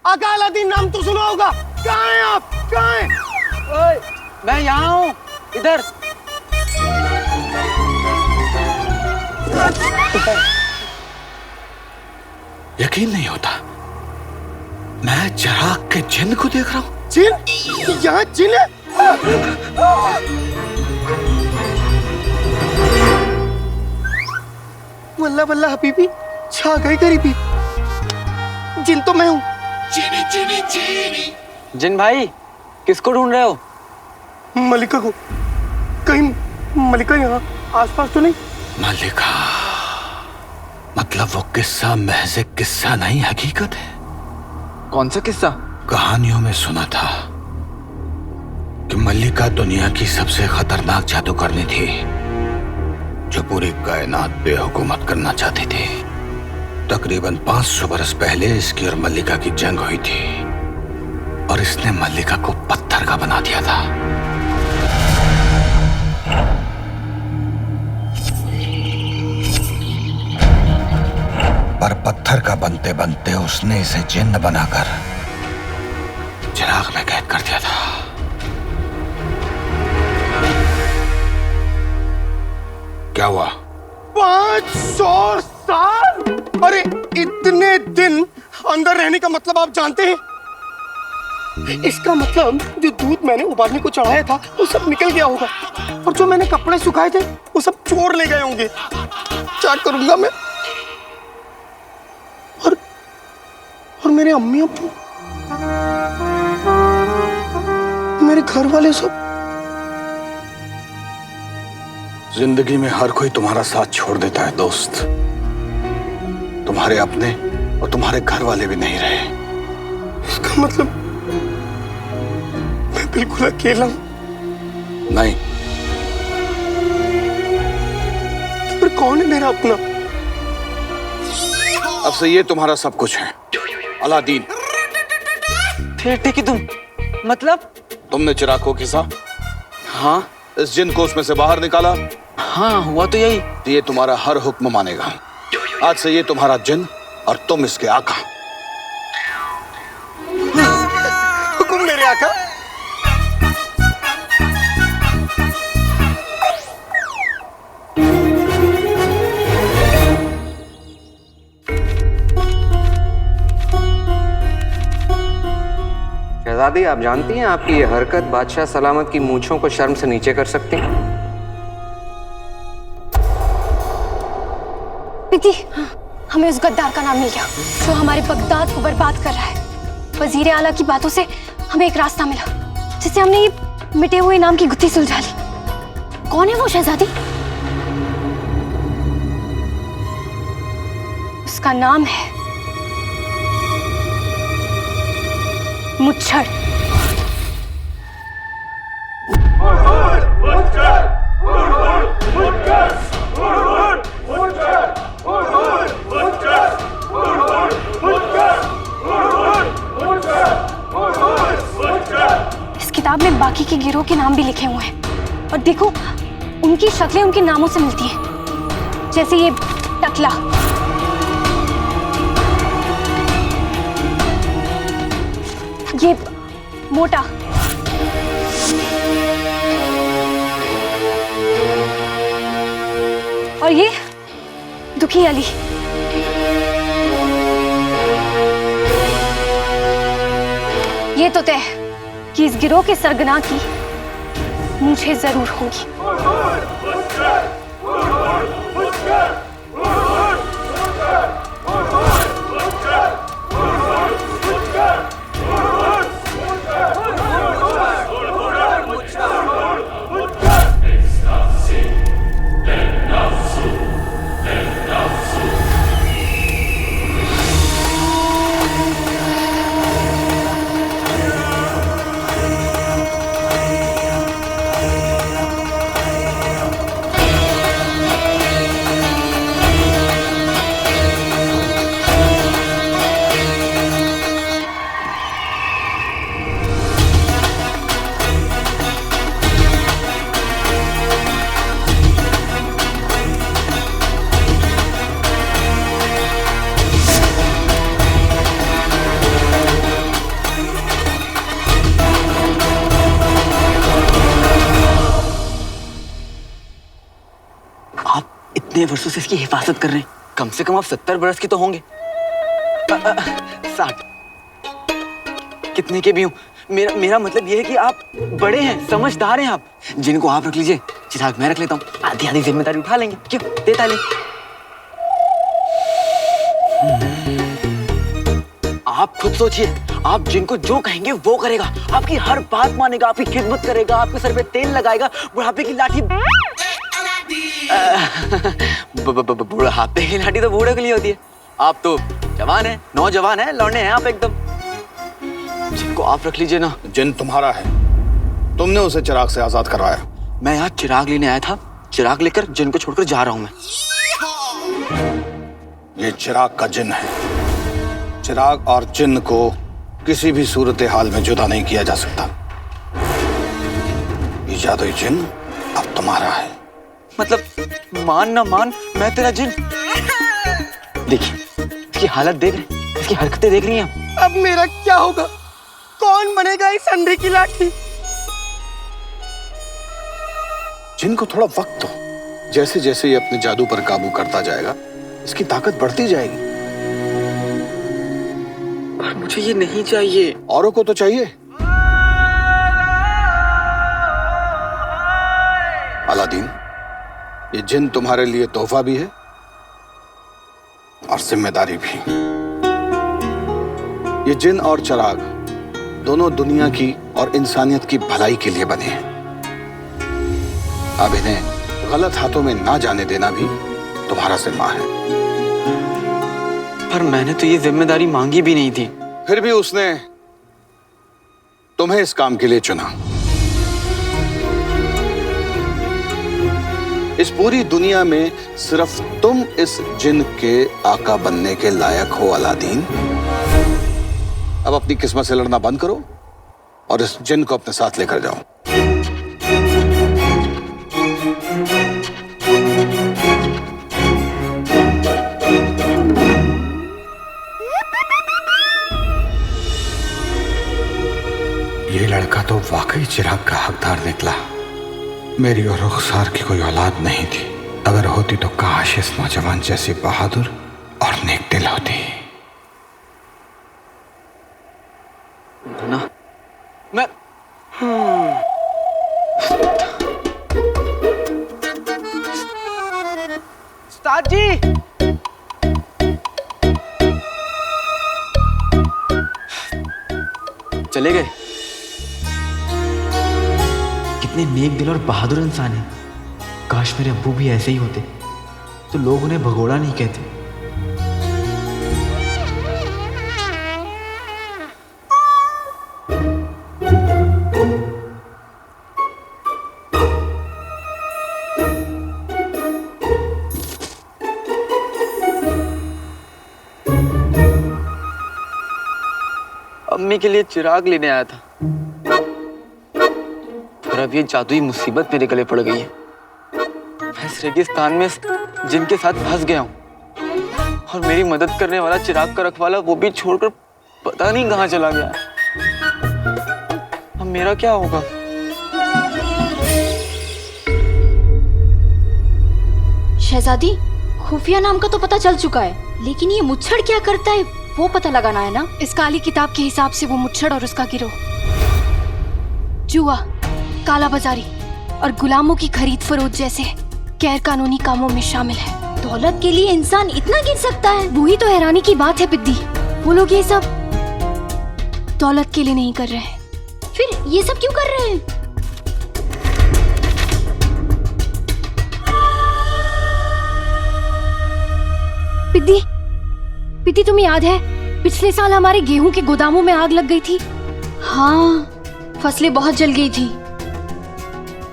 आका अलादीन नाम तो सुना होगा। कहाँ हैं आप? कहाँ हैं? ओए, मैं यहाँ हूँ, इधर। यकीन नहीं होता, मैं चिराग के जिन को देख रहा हूँ। जिन? यहाँ जिन है? वल्ला वल्ला हबीबी, छा गई गरीबी। जिन तो मैं हूँ। चीनी चीनी चीनी। जिन भाई, किसको ढूंढ रहे हो? मलिका को। कहीं मलिका यहाँ आसपास तो नहीं? मल्लिका, मतलब वो किस्सा महज एक किस्सा नहीं, हकीकत है। कौन सा किस्सा? कहानियों में सुना था कि मल्लिका दुनिया की सबसे खतरनाक जादूगरनी थी, जो पूरी कायनात पे हुकूमत करना चाहती थी। तकरीबन 500 बरस पहले इसकी और मल्लिका की जंग हुई थी और इसने मल्लिका को पत्थर का बना दिया था। पर पत्थर का बनते बनते उसने इसे जिन्न बनाकर चिराग में कैद कर दिया था। क्या हुआ? 500 साल? अरे इतने दिन अंदर रहने का मतलब आप जानते हैं? इसका मतलब जो दूध मैंने उबालने को चढ़ाया था वो सब निकल गया होगा, और जो मैंने कपड़े सुखाए थे वो सब चोर ले गए होंगे। क्या करूंगा मैं? और मेरे अम्मी अब्बू, मेरे घर वाले सब। जिंदगी में हर कोई तुम्हारा साथ छोड़ देता है दोस्त। तुम्हारे अपने और तुम्हारे घर वाले भी नहीं रहे। इसका मतलब मैं बिल्कुल अकेला हूं? नहीं। तो फिर कौन है मेरा अपना? अब से ये तुम्हारा सब कुछ है, अलादीन। फिर ठीक ही तुम, मतलब? तुमने चिराग को घिसा, हाँ। इस जिन को उसमें से बाहर निकाला। हाँ, हुआ तो यही। तो ये तुम्हारा हर हुक्म मानेगा। आज से ये तुम्हारा जिन और तुम इसके आका। हुकुम मेरे आका। शहजादी, आप जानती हैं आपकी ये हरकत बादशाह सलामत की मूंछों को शर्म से नीचे कर सकती है। दीदी, हमें उस गद्दार का नाम मिल गया जो हमारे बगदाद को बर्बाद कर रहा है। वजीर आला की बातों से हमें एक रास्ता मिला, जिससे हमने ये मिटे हुए नाम की गुत्थी सुलझा ली। कौन है वो शहजादी? उसका नाम है मुच्छड़। इस किताब में बाकी के गिरोह के नाम भी लिखे हुए हैं, और देखो उनकी शक्लें उनके नामों से मिलती हैं। जैसे ये टकला, ये मोटा, और ये दुखी अली। ये तो तय है कि इस गिरोह के सरगना की मुझे जरूर होगी। इतने वर्षों से इसकी हिफाजत कर रहे हैं, कम से कम आप 70 बरस के तो होंगे। 60 कितने के भी हूँ, मेरा मतलब ये है कि आप बड़े हैं, समझदार हैं आप। जिनको आप रख लीजिए, चिराग मैं रख लेता हूँ, आधी आधी जिम्मेदारी उठा लेंगे। क्यों, देता ले। आप खुद सोचिए, आप जिनको जो कहेंगे वो करेगा, आपकी हर बात मानेगा, आपकी खिदमत करेगा, आपके सर पे तेल लगाएगा, बुढ़ापे की लाठी बुढ़ापे की लाठी तो बूढ़े के लिए होती है। आप तो जवान हैं, नौजवान हैं, लौंडे हैं आप एकदम। जिनको आप रख लीजिए ना। जिन तुम्हारा है, तुमने उसे चिराग से आजाद करवाया। मैं यहाँ चिराग लेने आया था, चिराग लेकर जिन को छोड़कर जा रहा हूँ मैं। ये चिराग का जिन है। चिराग और जिन को किसी भी सूरत हाल में जुदा नहीं किया जा सकता। ये जादुई जिन अब तुम्हारा है। मतलब मान ना मान, मैं तेरा जिन। देखिए इसकी हालत देख रहे, इसकी हरकतें देख रही हैं। अब मेरा क्या होगा? कौन बनेगा इस अंधे की लाठी? जिन को थोड़ा वक्त दो, जैसे जैसे ये अपने जादू पर काबू करता जाएगा, इसकी ताकत बढ़ती जाएगी। पर मुझे ये नहीं चाहिए। औरों को तो चाहिए। अलादीन, ये जिन तुम्हारे लिए तोहफा भी है और जिम्मेदारी भी। ये जिन और चिराग दोनों दुनिया की और इंसानियत की भलाई के लिए बने हैं। अब इन्हें गलत हाथों में ना जाने देना भी तुम्हारा जिम्मा है। पर मैंने तो ये जिम्मेदारी मांगी भी नहीं थी। फिर भी उसने तुम्हें इस काम के लिए चुना। इस पूरी दुनिया में सिर्फ तुम इस जिन के आका बनने के लायक हो अलादीन। अब अपनी किस्मत से लड़ना बंद करो और इस जिन को अपने साथ लेकर जाओ। ये लड़का तो वाकई चिराग का हकदार निकला। मेरी और रुखसार की कोई औलाद नहीं थी। अगर होती तो काश इस नौजवान जैसी बहादुर और नेक दिल होती। ना मैं उस्ताद जी, चले गए। कितने नेक दिल और बहादुर इंसान हैं। काश मेरे अब्बू भी ऐसे ही होते तो लोग उन्हें भगोड़ा नहीं कहते। अम्मी के लिए चिराग लेने आया था, पर अब ये जादुई मुसीबत मेरे गले पड़ गई है। मैं इस रेगिस्तान में जिनके साथ फंस गया हूँ और मेरी मदद करने वाला चिराग का रखवाला वो भी छोड़कर पता नहीं कहाँ चला गया। अब मेरा क्या होगा? शहजादी, खुफिया नाम का तो पता चल चुका है, लेकिन ये मुच्छड़ क्या करता है वो पता लगाना है ना। इस काली किताब के हिसाब से वो मुच्छड़ और उसका गिरोह जुआ, काला बाजारी और गुलामों की खरीद फरोख्त जैसे गैर कानूनी कामों में शामिल है। दौलत के लिए इंसान इतना गिर सकता है? वही तो हैरानी की बात है पिद्दी। वो लोग ये सब दौलत के लिए नहीं कर रहे हैं। फिर ये सब क्यों कर रहे हैं? पिद्दी, पिद्दी तुम्हें याद है पिछले साल हमारे गेहूं के गोदामों में आग लग गई थी? हाँ, फसलें बहुत जल गई थी।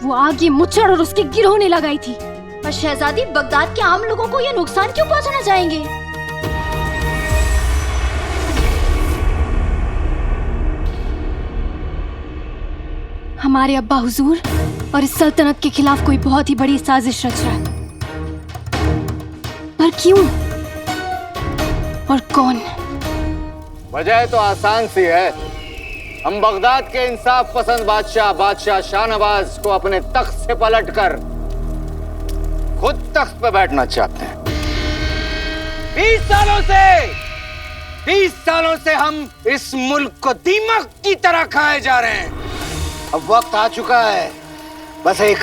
वो आग ये मुच्छड़ और उसके गिरोह ने लगाई थी। पर शहजादी, बगदाद के आम लोगों को ये नुकसान क्यों पहुंचाना चाहेंगे? हमारे अब्बा हुजूर और इस सल्तनत के खिलाफ कोई बहुत ही बड़ी साजिश रच रहा है। पर क्यों और कौन? वजह तो आसान सी है। हम बगदाद के इंसाफ पसंद बादशाह शाहनवाज को अपने तख्त से पलटकर खुद तख्त पे बैठना चाहते हैं। 20 सालों से हम इस मुल्क को दीमक की तरह खाए जा रहे हैं। अब वक्त आ चुका है बस एक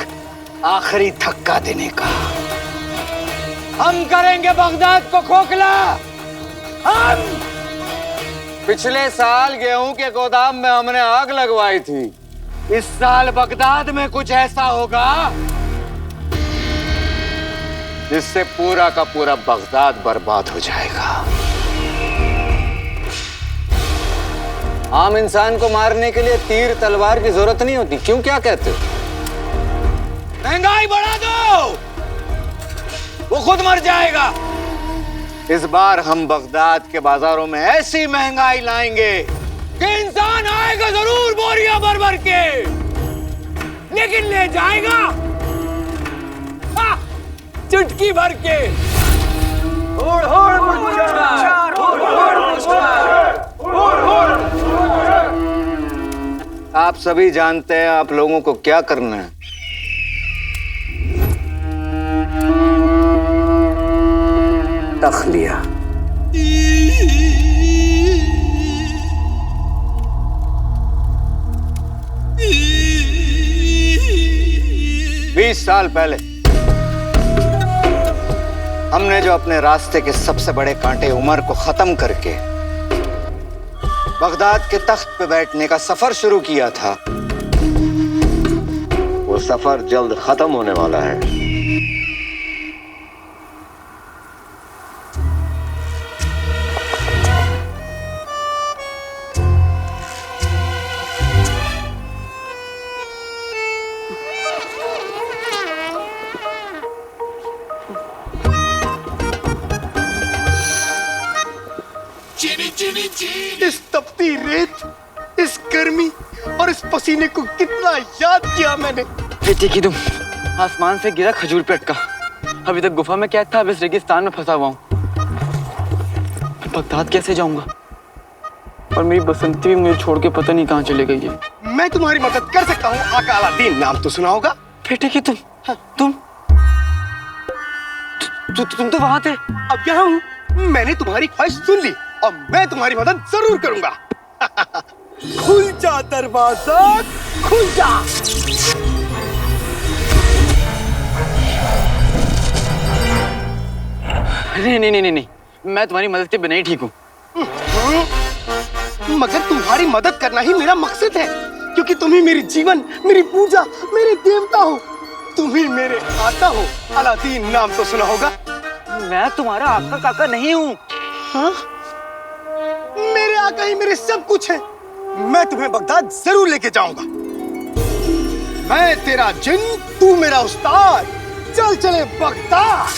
आखिरी धक्का देने का। हम करेंगे बगदाद को खोखला। हम पिछले साल गेहूं के गोदाम में हमने आग लगवाई थी। इस साल बगदाद में कुछ ऐसा होगा जिससे पूरा का पूरा बगदाद बर्बाद हो जाएगा। आम इंसान को मारने के लिए तीर तलवार की जरूरत नहीं होती। क्यों, क्या कहते हो? महंगाई बढ़ा दो, वो खुद मर जाएगा। इस बार हम बगदाद के बाजारों में ऐसी महंगाई लाएंगे कि इंसान आएगा जरूर बोरियां भर भर के, लेकिन ले जाएगा चुटकी भर के। होड़ होड़ मुच्चार, होड़ होड़ मुच्चार, होड़ होड़। आप सभी जानते हैं आप लोगों को क्या करना है। तख्लिया। बीस साल पहले हमने जो अपने रास्ते के सबसे बड़े कांटे उमर को खत्म करके बगदाद के तख्त पे बैठने का सफर शुरू किया था, वो सफर जल्द खत्म होने वाला है। इस तपती रेत, इस गर्मी और इस पसीने को कितना याद किया मैंने। बेटे की तुम आसमान से गिरा खजूर पे अटका। अभी तक गुफा में कैद था, अब इस रेगिस्तान में फंसा हुआ हूँ। बगदाद कैसे जाऊंगा? और मेरी बसंती भी मुझे छोड़ के पता नहीं कहाँ चले गई है। मैं तुम्हारी मदद कर सकता हूँ। आका अलादीन नाम तो सुना होगा। बेटे की तुम तो वहां थे। अब यहाँ हूँ। मैंने तुम्हारी ख्वाहिश सुन ली और मैं तुम्हारी मदद जरूर करूंगा। खुल जा दरवाजा, खुल जा। नहीं, मैं तुम्हारी मदद के बिना ही ठीक हूँ। मगर तुम्हारी मदद करना ही मेरा मकसद है, क्योंकि तुम ही मेरी जीवन, मेरी पूजा, मेरे देवता हो। तुम ही मेरे आका हो। अलादीन नाम तो सुना होगा। मैं तुम्हारा आका काका नहीं हूँ। हाँ? मेरे आका ही मेरे सब कुछ है। मैं तुम्हें बगदाद जरूर लेके जाऊंगा। मैं तेरा जिन, तू मेरा उस्ताद। चल चले बगदाद।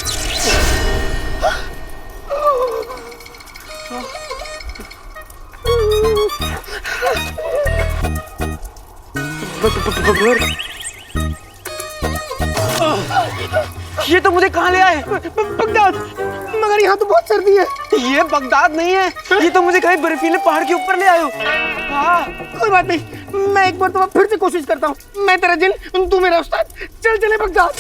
ये तो मुझे कहाँ ले आए? बगदाद। मगर यहाँ तो बहुत सर्दी है। ये बगदाद नहीं है, ये तो मुझे कहीं बर्फीले पहाड़ के ऊपर ले आए हो। हाँ, कोई बात नहीं, मैं एक बार तो फिर से कोशिश करता हूँ। मैं तेरा जिन, तू मेरा उस्ताद। चल चले बगदाद।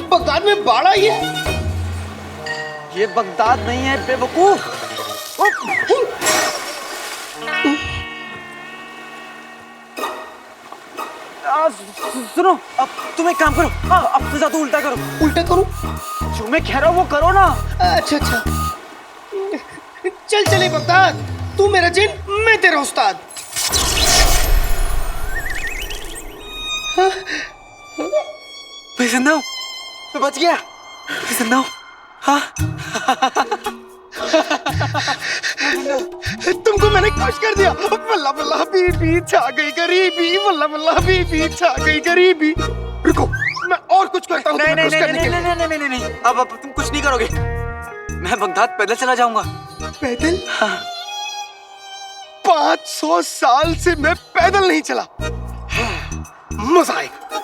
बगदाद में बाढ़ आई है। ये बगदाद नहीं है बेवकूफ। सुनो, अब तुम एक काम करो, अब से ज्यादा उल्टा करो। उल्टा करूं? जो मैं कह रहा हूँ वो करो ना। अच्छा। चल चले बगदाद। तू मेरा जिन, मैं तेरा उस्ताद। मैं जिंदा हूँ, मैं बच गया। मैं जिंदा हूँ। हाँ। तुमको मैंने खुश कर दिया। वल्ला वल्ला हबीबी छा गई गरीबी, वल्ला वल्ला हबीबी छा गई गरीबी। रुको, मैं और कुछ करता हूँ। नहीं, अब तुम कुछ नहीं करोगे। मैं बगदाद पैदल चला जाऊंगा। पैदल? हाँ। 500 साल से मैं पैदल नहीं चला। मजा आएगा।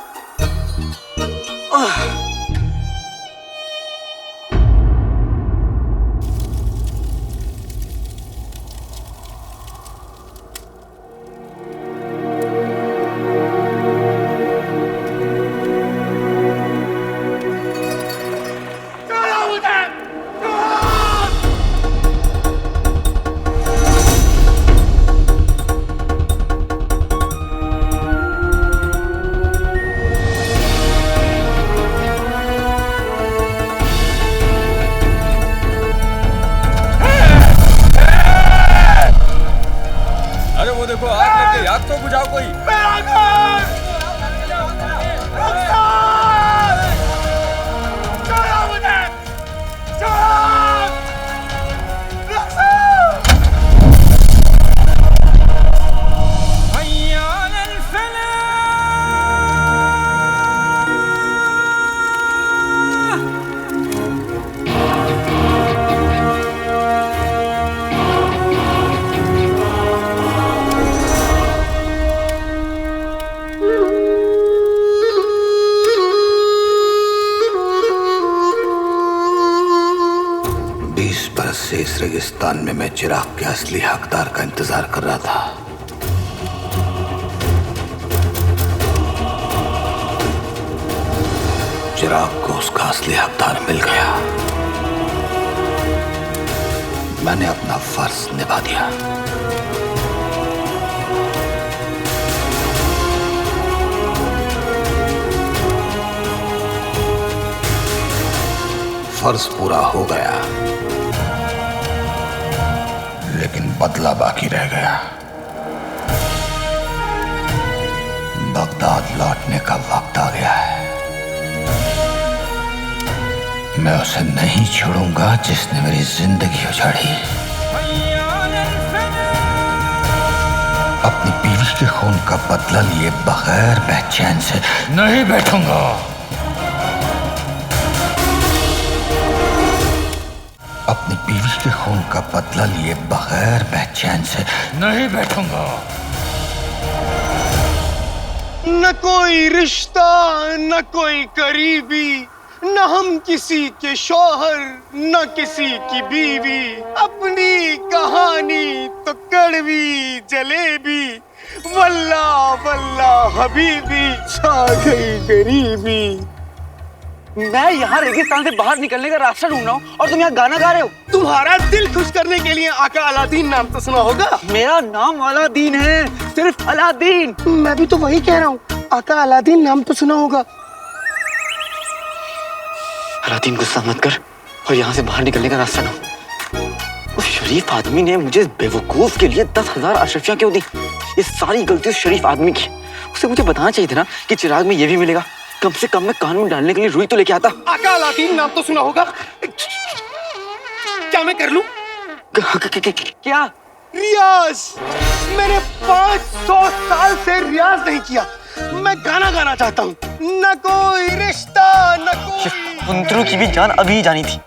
रेगिस्तान में मैं चिराग के असली हकदार का इंतजार कर रहा था। चिराग को उसका असली हकदार मिल गया। मैंने अपना फर्ज निभा दिया। फर्ज पूरा हो गया, लेकिन बदला बाकी रह गया। बगदाद लौटने का वक्त आ गया है। मैं उसे नहीं छोड़ूंगा जिसने मेरी जिंदगी उजाड़ी। अपनी बीवी के खून का बदला लिए बगैर मैं चैन से नहीं बैठूंगा। अपनी बीवी के खून का बदला लिए बगैर मैं चैन से नहीं बैठूंगा। न कोई रिश्ता, न कोई करीबी, न हम किसी के शौहर, न किसी की बीवी। अपनी कहानी तो कड़वी जलेबी, वल्ला वल्ला हबीबी, छा गई गरीबी। मैं यहाँ रेगिस्तान से बाहर निकलने का रास्ता ढूंढ रहा हूँ और तुम यहाँ गाना गा रहे हो। तुम्हारा दिल खुश करने के लिए आका अलादीन नाम तो सुना होगा। मेरा नाम अलादीन है, सिर्फ अलादीन। मैं भी तो वही कह रहा हूँ, आका अलादीन नाम तो सुना होगा। अलादीन, गुस्सा मत कर और यहाँ से बाहर निकलने का रास्ता ढूंढ। उस शरीफ आदमी ने मुझे बेवकूफ के लिए 10,000 अशरफियाँ क्यों दी? ये सारी गलती उस शरीफ आदमी की। उसे मुझे बताना चाहिए था ना कि चिराग में ये भी मिलेगा। कम से कम मैं कान में डालने के लिए रुई तो लेके आता। आका अलादीन नाम तो सुना होगा। क्या मैं कर लूं? क्या? रियाज। मैंने 500 साल से रियाज नहीं किया। मैं गाना गाना चाहता हूँ। न कोई रिश्ता, न कोई। फुंतरू की भी जान अभी जानी थी।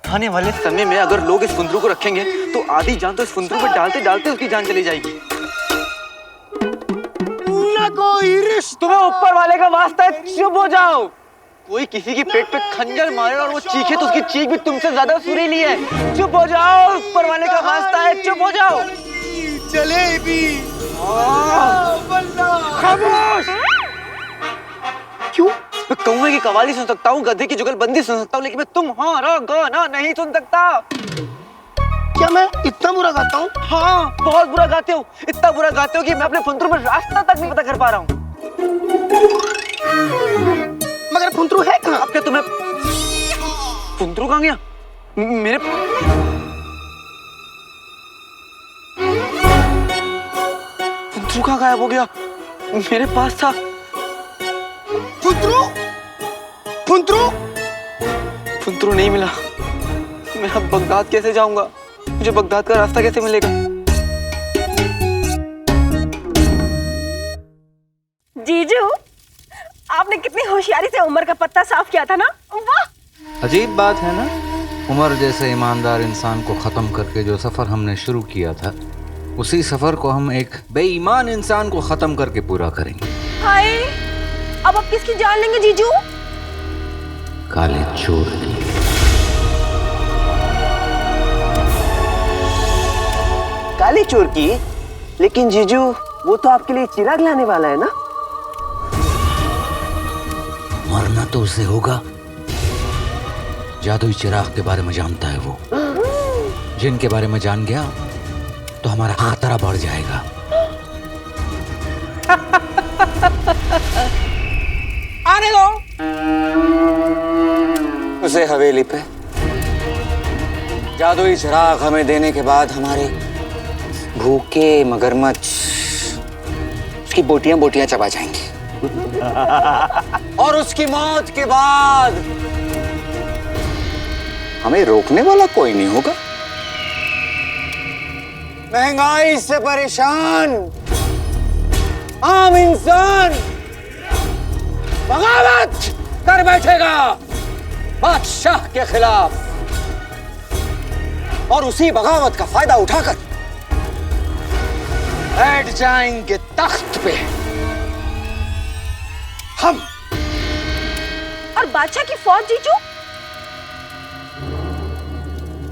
आने वाले समय में अगर लोग इस फुंतरू को रखेंगे तो आधी जान तो इस फुंतरू पर डालते डालते उसकी जान चली जाएगी। न कोई रिश्ता। तुम्हें ऊपर वाले का वास्ता है, चुप हो जाओ। कोई किसी की पेट पे खंजर मारे और वो चीखे तो उसकी चीख भी तुमसे ज्यादा सुरीली है। चुप हो जाओ, ऊपर वाले का वास्ता है, चुप हो जाओ। जलेबी। खामोश। क्यों? मैं कौवे की कवाली सुन सकता हूँ, गधे की जुगलबंदी सुन सकता हूँ, लेकिन मैं तुम्हारा गाना नहीं सुन सकता। क्या मैं इतना बुरा गाता हूँ? हाँ, बहुत बुरा गाते हो। इतना बुरा गाते हो कि मैं अपने फुंतरू में रास्ता तक नहीं पता कर पा रहा हूँ। मगर फुंतरू है कहाँ? अब क्या तुम्हें फुंतरू कहाँ गया? मेरे फुंतरू कहाँ गायब हो गया? मेरे पास था। फुंतरू? फुंतरू? फुंतरू नहीं मिला। मैं अब बगदाद कैसे जाऊंगा? मुझे बगदाद का रास्ता कैसे मिलेगा? जीजू, आपने कितनी होशियारी से उमर का पत्ता साफ किया था ना? वाह! अजीब बात है ना, उमर जैसे ईमानदार इंसान को खत्म करके जो सफर हमने शुरू किया था, उसी सफर को हम एक बेईमान इंसान को खत्म करके पूरा करेंगे। हाय, अब आप किसकी जान लेंगे जीजू? काले चोर की। काले चोर की? लेकिन जीजू, वो तो आपके लिए चिराग लाने वाला है ना? मरना तो उसे होगा। जादुई चिराग के बारे में जानता है वो। जिनके बारे में जान गया तो हमारा खतरा बढ़ जाएगा। आने दो उसे हवेली पे। जादुई चिराग हमें देने के बाद हमारे भूखे मगरमच्छ उसकी बोटियां बोटियां चबा जाएंगे। और उसकी मौत के बाद हमें रोकने वाला कोई नहीं होगा। महंगाई से परेशान आम इंसान बगावत कर बैठेगा बादशाह के खिलाफ, और उसी बगावत का फायदा उठाकर बैठ जाएंगे तख्त पे हम। और बादशाह की फौज जीजू?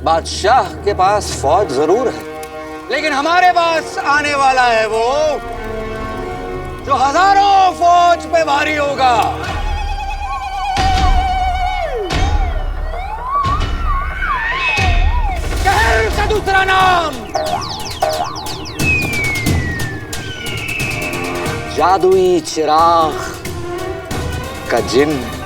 बादशाह के पास फौज जरूर है, लेकिन हमारे पास आने वाला है वो जो हजारों फौज पे भारी होगा। कहर का दूसरा नाम जादुई चिराग का जिन्न।